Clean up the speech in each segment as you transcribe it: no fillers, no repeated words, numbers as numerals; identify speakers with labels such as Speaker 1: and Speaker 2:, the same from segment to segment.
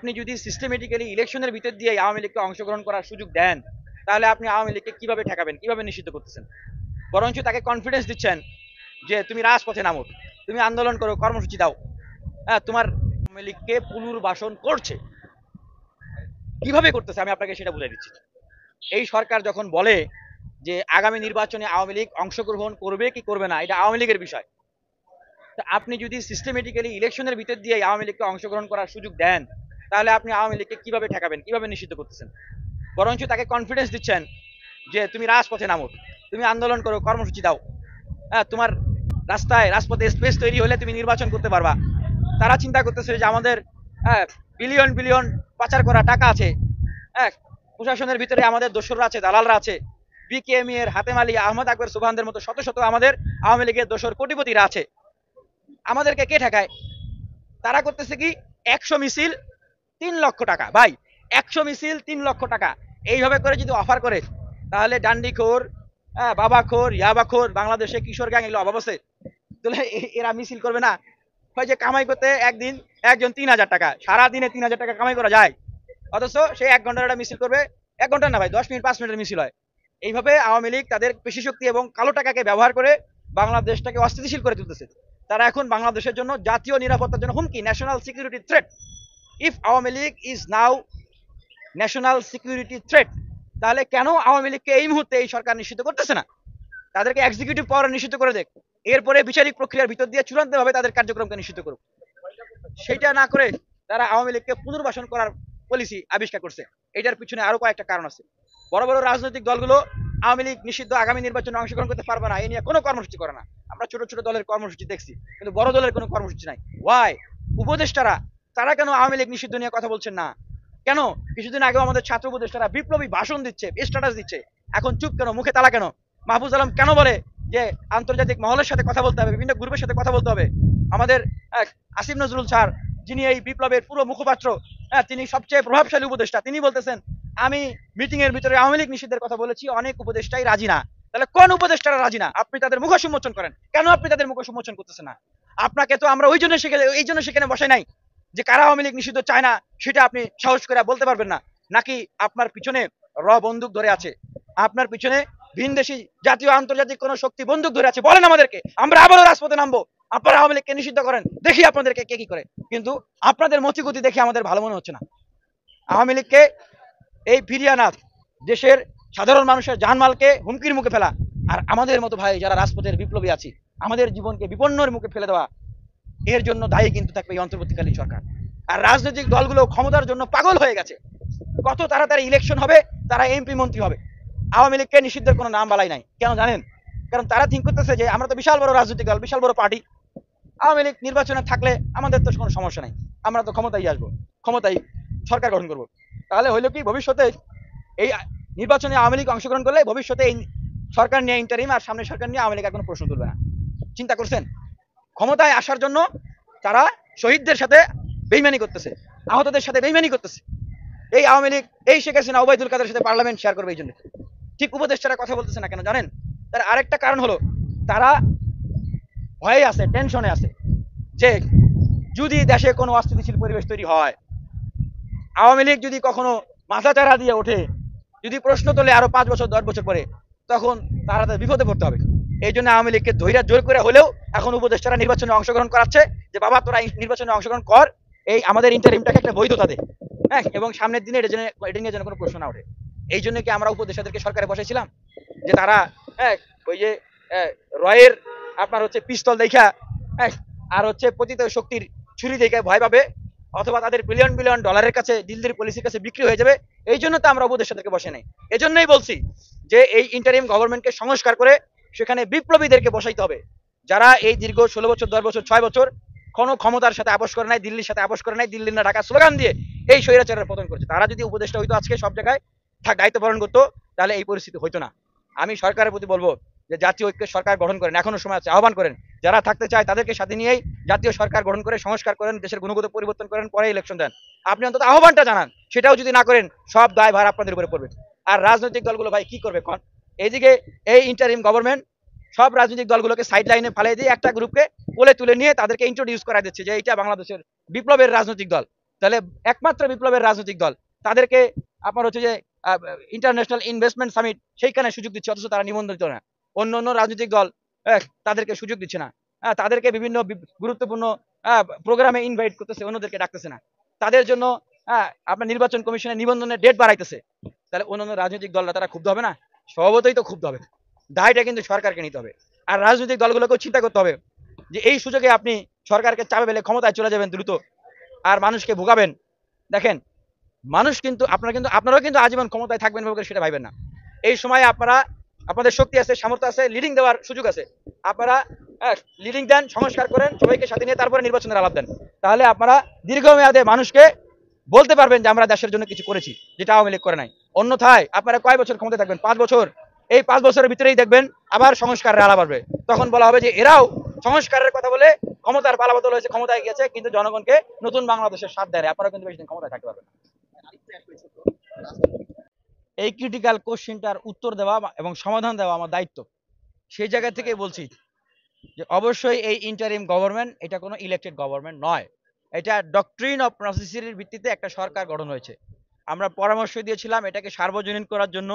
Speaker 1: আপনি যদি সিস্টেমেটিক্যালি ইলেকশনের ভিতর দিয়ে আওয়ামী লীগকে অংশগ্রহণ করার সুযোগ দেন, তাহলে আপনি আওয়ামী লীগকে কিভাবে ঠেকাবেন, কিভাবে নিষিদ্ধ করতেছেন? বরঞ্চ তাকে কনফিডেন্স দিচ্ছেন যে তুমি রাজপথে নামো, তুমি আন্দোলন করো, কর্মসূচি দাও। হ্যাঁ, তোমার আওয়ামী লীগকে পুনর্বাসন করছে। কিভাবে করতেছে আমি আপনাকে সেটা বুঝাই দিচ্ছি। এই সরকার যখন বলে যে আগামী নির্বাচনে আওয়ামী লীগ অংশগ্রহণ করবে কি করবে না, এটা আওয়ামী লীগের বিষয়। তো আপনি যদি সিস্টেমেটিক্যালি ইলেকশনের ভিতর দিয়ে আওয়ামী লীগকে অংশগ্রহণ করার সুযোগ দেন, তাহলে আপনি আওয়ামী লীগকে কিভাবে ঠেকাবেন, কিভাবে নিষিদ্ধ করতেছেন? বরঞ্চ তাকে কনফিডেন্স দিচ্ছেন যে তুমি রাজপথে নামো, তুমি আন্দোলন করো, কর্মসূচি দাও। হ্যাঁ, তোমার রাজপথে স্পেস তৈরি হলে তুমি নির্বাচন করতে পারবা। তারা চিন্তা করতেছে যে আমাদের বিলিয়ন বিলিয়ন পাচার করা টাকা আছে। হ্যাঁ, প্রশাসনের ভিতরে আমাদের দোসররা আছে, দালালরা আছে। বিকেএমই এর হাতেম আলী, আহমদ আকবর সুবহানদের মতো শত শত আমাদের আওয়ামী লীগের দোসর কোটিপতিরা আছে। আমাদেরকে কে ঠেকায়? তারা করতেছে কি, 100 মিছিল 3 লক্ষ টাকা। ভাই, 100 মিছিল 3 লক্ষ টাকা এইভাবে করে যদি অফার করে, তাহলে ডান্ডিখোর, বাবাখোর, ইয়াবাখোর বাংলাদেশে কিশোর গ্যাং এগুলো অভাব আছে? তাহলে এরা মিছিল করবে না? হয় যে কামাই করতে একদিন একজন 3,000 টাকা, সারাদিনে 3,000 টাকা কামাই করা যায়, অথচ সে 1 ঘন্টার একটা মিছিল করবে। 1 ঘন্টা না ভাই, 10 মিনিট 5 মিনিটের মিছিল হয়। এইভাবে আওয়ামী লীগ তাদের পেশি শক্তি এবং কালো টাকাকে ব্যবহার করে বাংলাদেশটাকে অস্থিতিশীল করে তুলতেছে। তারা এখন বাংলাদেশের জন্য, জাতীয় নিরাপত্তার জন্য হুমকি, national security threat. If Awami League is now national security threat, তাহলে কেন আওয়ামী লীগকে এই মুহূর্তে এই সরকার নিষিদ্ধ করতেছে না? তাদেরকে এক্সিকিউটিভ পাওয়ার নিষিদ্ধ করে দেখ, এরপরে বিচারিক প্রক্রিয়ার ভিতর দিয়ে চূড়ান্তভাবে তাদের কার্যক্রমকে নিষিদ্ধ করুক। সেটা না করে তারা আওয়ামী লীগকে পুনর্বাসন করার পলিসি আবিষ্কার করছে। এটার পিছনে আরো কয়েকটা কারণ আছে। বড় বড় রাজনৈতিক দলগুলো আওয়ামী লীগ নিষিদ্ধ, আগামী নির্বাচনে অংশগ্রহণ করতে পারবে না, এই নিয়ে কোনো কর্মসূচি করে না। আমরা ছোট ছোট দলের কর্মসূচি দেখছি, কিন্তু বড় দলের কোনো কর্মসূচি নাই। ওয়াই? উপদেষ্টারা, তারা কেন আওয়ামী লীগ নিষিদ্ধ নিয়ে কথা বলছেন না? কেন কিছুদিন আগেও আমাদের ছাত্র উপদেষ্টারা বিপ্লবী ভাষণ দিচ্ছে, স্ট্যাটাস দিচ্ছে, এখন চুপ কেন, মুখে তালা কেন? মাহফুজ আলম কেন বলে যে আন্তর্জাতিক মহলের সাথে কথা বলতে হবে, বিভিন্ন গ্রুপের সাথে কথা বলতে হবে? আমাদের আসিফ নজরুল স্যার, যিনি এই বিপ্লবের পুরো মুখপাত্র, তিনি সবচেয়ে প্রভাবশালী উপদেষ্টা, তিনি বলতেছেন আমি মিটিং এর ভিতরে আওয়ামী লীগ নিষিদ্ধের কথা বলেছি, অনেক উপদেষ্টাই রাজি না। তাহলে কোন উপদেষ্টারা রাজি না? আপনি তাদের মুখ উন্মোচন করেন। কেন আপনি তাদের মুখ উন্মোচন করতেছেন না? আপনাকে তো আমরা এই জন্য সেখানে বসাই নাই যে কারা আওয়ামী লীগ নিষিদ্ধ চায় না সেটা আপনি সাহস করে বলতে পারবেন না? নাকি আপনার পিছনে বন্দুক ধরে আছে? আপনার পিছনে ভিনদেশি, জাতীয়, আন্তর্জাতিক কোন শক্তি বন্দুক ধরে আছে? বলেন আমাদেরকে, আমরা আবারও রাজপথে নামবো, আপনারা আওয়ামী লীগকে নিষিদ্ধ করেন, দেখি আপনাদেরকে কে কি করে। কিন্তু আপনাদের মতিগতি দেখে আমাদের ভালো মনে হচ্ছে না। আওয়ামী লীগকে এই ফিরিয়ে আনা, দেশের সাধারণ মানুষের জানমালকে হুমকির মুখে ফেলা, আর আমাদের মতো ভাই যারা রাজপথের বিপ্লবী আছি, আমাদের জীবনকে বিপন্নের মুখে ফেলে দেওয়া, এর জন্য দায়ী কিন্তু থাকবে এই অন্তর্বর্তীকালীন সরকার। আর রাজনৈতিক দলগুলো ক্ষমতার জন্য পাগল হয়ে গেছে। কত তাড়াতাড়ি ইলেকশন হবে, তারা এমপি মন্ত্রী হবে। আওয়ামী লীগকে নিষিদ্ধের কোনো নাম বালাই নাই। কেন জানেন? কারণ তারা থিঙ্ক করতেছে যে আমরা তো বিশাল বড় রাজনৈতিক দল, বিশাল বড় পার্টি, আওয়ামী লীগ নির্বাচনে থাকলে আমাদের তো কোনো সমস্যা নাই, আমরা তো ক্ষমতায় আসবো, ক্ষমতায় সরকার গঠন করব। তাহলে হইলো কি, ভবিষ্যতে এই নির্বাচনে আওয়ামী লীগ অংশগ্রহণ করলে ভবিষ্যতে এই সরকার নিয়ে ইন্টারিম, আর সামনের সরকার নিয়ে আওয়ামী লীগ আর কোনো প্রশ্ন তুলবে না। চিন্তা করছেন? ক্ষমতায় আসার জন্য তারা শহীদদের সাথে বেইমানি করতেছে, আহতদের সাথে বেইমানি করতেছে। এই আওয়ামী লীগ, এই শেখ হাসিনা ওবায়দুল কাদের সাথে পার্লামেন্ট শেয়ার করবে এই জন্য। ঠিক উপদেষ্টারা কথা বলতেছে না কেন জানেন? তার আরেকটা কারণ হলো, তারা ভয়ে আছে, টেনশনে আছে যে যদি দেশে কোনো অস্থিতিশীল পরিবেশ তৈরি হয়, আওয়ামী লীগ যদি কখনো মাথাচাড়া দিয়ে ওঠে, যদি প্রশ্ন তোলে আরো 5 বছর 10 বছর পরে, তখন তারা তাদের বিপদে পড়তে হবে। এই জন্য আওয়ামী লীগকে ধৈর্য জোর করে হলেও এখন উপদেষ্টারা নির্বাচনে অংশগ্রহণ করাচ্ছে, যে বাবা তোরা নির্বাচনে অংশগ্রহণ কর, এই আমাদের ইন্টারিমটাকে একটা বৈধতা দে, হ্যাঁ, এবং সামনের দিনে এটা নিয়ে যেন কোনো প্রশ্ন না ওঠে। এই জন্য কি আমরা উপদেষ্টাদেরকে সরকারে বসাইছিলাম যে তারা ওই যে রয়ের আপনার হচ্ছে পিস্তল দেখা, আর হচ্ছে পতিত শক্তির ছুরি দেখে ভয় পাবে, অথবা তাদের বিলিয়ন বিলিয়ন ডলারের কাছে, দিল্লির পলিসির কাছে বিক্রি হয়ে যাবে। এই জন্য তো আমরা উপদেষ্টাদেরকে বসে নাই। এজন্যই বলছি যে এই ইন্টারিম গভর্নমেন্টকে সংস্কার করে সেখানে বিপ্লবীদেরকে বসাইতে হবে, যারা এই দীর্ঘ 16 বছর 10 বছর 6 বছর কোনো ক্ষমতার সাথে আপোষ করে নাই, দিল্লির সাথে আপোষ করে নাই, দিল্লি না ঢাকা স্লোগান দিয়ে এই স্বৈরাচারের পতন করছে। তারা যদি উপদেষ্টা হইতো আজকে সব জায়গায় দায়িত্ব পালন করতো, তাহলে এই পরিস্থিতি হইতো না। আমি সরকারের প্রতি বলবো যে জাতীয় ঐক্যের সরকার গঠন করেন, এখনো সময় আছে, আহ্বান করেন। যারা থাকতে চায় তাদেরকে সাথে নিয়েই জাতীয় সরকার গঠন করে সংস্কার করেন, দেশের গুণগত পরিবর্তন করেন, পরে ইলেকশন দেন। আপনি অন্তত আহ্বানটা জানান, সেটাও যদি না করেন সব দায় ভার আপনাদের উপরে পড়বে। আর রাজনৈতিক দলগুলো ভাই কি করবে? এইদিকে এই ইন্টারিম গভর্নমেন্ট সব রাজনৈতিক দলগুলোকে সাইড লাইনে ফালিয়ে দিয়ে একটা গ্রুপকে কোলে তুলে নিয়ে তাদেরকে ইন্ট্রোডিউস করা দিচ্ছে যে এইটা বাংলাদেশের বিপ্লবের রাজনৈতিক দল। তাহলে একমাত্র বিপ্লবের রাজনৈতিক দল তাদেরকে আপনার হচ্ছে যে ইন্টারন্যাশনাল ইনভেস্টমেন্ট সামিট সেইখানে সুযোগ দিচ্ছে, অথচ তারা নিবন্ধিত না। অন্য অন্য রাজনৈতিক দল তাদেরকে সুযোগ দিচ্ছে না। তাদেরকে বিভিন্ন গুরুত্বপূর্ণ প্রোগ্রামে ইনভাইট করতেছে, অন্যদেরকে ডাকতেছে না। তাদের জন্য আপনার নির্বাচন কমিশনের নিবন্ধনের ডেট বাড়াইতেছে। তাহলে অন্যান্য রাজনৈতিক দলরা তারা ক্ষুব্ধ হবে না? স্বভাবতই তো ক্ষুব্ধ হবে। দায়টা কিন্তু সরকারকে নিতে হবে। আর রাজনৈতিক দলগুলোকেও চিন্তা করতে হবে যে এই সুযোগে আপনি সরকারকে চাপে ফেলে ক্ষমতায় চলে যাবেন দ্রুত, আর মানুষকে ভোগাবেন। দেখেন, মানুষ কিন্তু আপনারাও কিন্তু আজীবন ক্ষমতায় থাকবেন বলে সেটা ভাইবেন না। এই সময় আপনারা, আপনাদের শক্তি আছে, সামর্থ্য আছে, লিডিং দেওয়ার সুযোগ আছে। আপনারা লিডিং দেন, সংস্কার করেন, সবাইকে সাথে নিয়ে তারপরে নির্বাচনের আলাপ দেন। তাহলে আপনারা দীর্ঘমেয়াদে মানুষকে বলতে পারবেন যে আমরা দেশের জন্য কিছু করেছি, যেটা আওয়ামী লীগ করে নাই। অন্যথায় আপনারা কয় বছর ক্ষমতায় থাকবেন? 5 বছর। এই 5 বছরের ভিতরেই দেখবেন আবার সংস্কারের আলাপ আসবে। তখন বলা হবে যে এরাও সংস্কারের কথা বলে ক্ষমতার পালাবদল হয়েছে, ক্ষমতায় গিয়েছে, কিন্তু জনগণকে নতুন বাংলাদেশের স্বাদ দেয়। আপনারা কিন্তু বেশি দিন ক্ষমতায় থাকতে পারবেন না। এই ক্রিটিক্যাল কোশ্চেনটার উত্তর দেওয়া এবং সমাধান দেওয়া আমার দায়িত্ব। সেই জায়গা থেকে বলছি যে অবশ্যই এই ইন্টারিম গভর্নমেন্ট এটা কোনো ইলেক্টেড গভর্নমেন্ট নয়। এটা ডক্ট্রিন অফ নেসেসিটির ভিত্তিতে একটা সরকার গঠন হয়েছে। আমরা পরামর্শ দিয়েছিলাম এটাকে সার্বজনীন করার জন্য,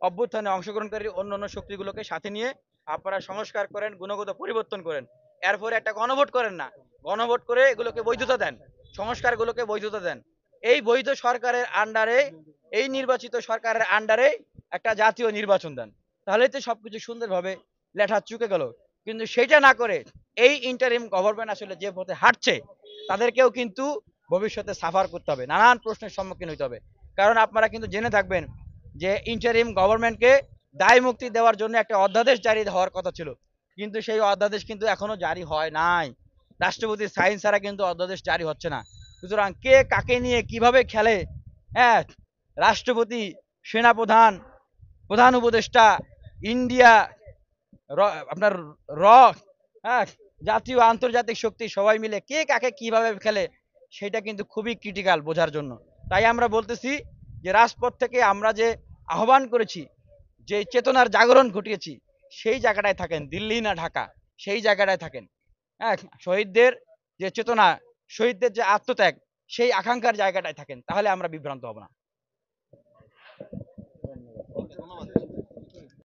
Speaker 1: অভ্যুত্থানে অংশগ্রহণকারী অন্যান্য শক্তিগুলোকে সাথে নিয়ে আপনারা সংস্কার করেন, গুণগত পরিবর্তন করেন। এরপরে একটা গণভোট করেন না, গণভোট করে এগুলোকে বৈধতা দেন, সংস্কারগুলোকে বৈধতা দেন। এই বৈধ সরকারের আন্ডারে, এই নির্বাচিত সরকারের আন্ডারে একটা জাতীয় নির্বাচন দেন। তাহলে তো সবকিছু সুন্দরভাবে লেঠা চুকে গেল। কিন্তু সেটা না করে এই ইন্টারিম গভর্নমেন্ট আসলে যে পথে হাঁটছে, তাদেরকেও কিন্তু ভবিষ্যতে সাফার করতে হবে, নানান প্রশ্নের সম্মুখীন হতে হবে। কারণ আপনারা কিন্তু জেনে থাকবেন যে ইন্টারিম গভর্নমেন্টকে দায় মুক্তি দেওয়ার জন্য একটা অধ্যাদেশ জারি হওয়ার কথা ছিল, কিন্তু সেই অধ্যাদেশ কিন্তু এখনো জারি হয় নাই। রাষ্ট্রপতির সাইন ছাড়া কিন্তু অধ্যাদেশ জারি হচ্ছে না। সুতরাং কে কাকে নিয়ে কিভাবে খেলে, হ্যাঁ, রাষ্ট্রপতি, সেনাপ্রধান, প্রধান উপদেষ্টা, ইন্ডিয়া, আপনার র, হ্যাঁ, জাতীয় আন্তর্জাতিক শক্তি সবাই মিলে কে কাকে কিভাবে খেলে, সেটা কিন্তু খুবই ক্রিটিক্যাল বোঝার জন্য। তাই আমরা বলতেছি যে রাজপথ থেকে আমরা যে আহ্বান করেছি, যে চেতনার জাগরণ ঘটিয়েছি, সেই জায়গাটায় থাকেন, দিল্লি না ঢাকা, সেই জায়গাটায় থাকেন। হ্যাঁ, শহীদদের যে চেতনা, শহীদদের যে আত্মত্যাগ, সেই আকাঙ্ক্ষার জায়গাটায় থাকেন, তাহলে আমরা বিভ্রান্ত হব না।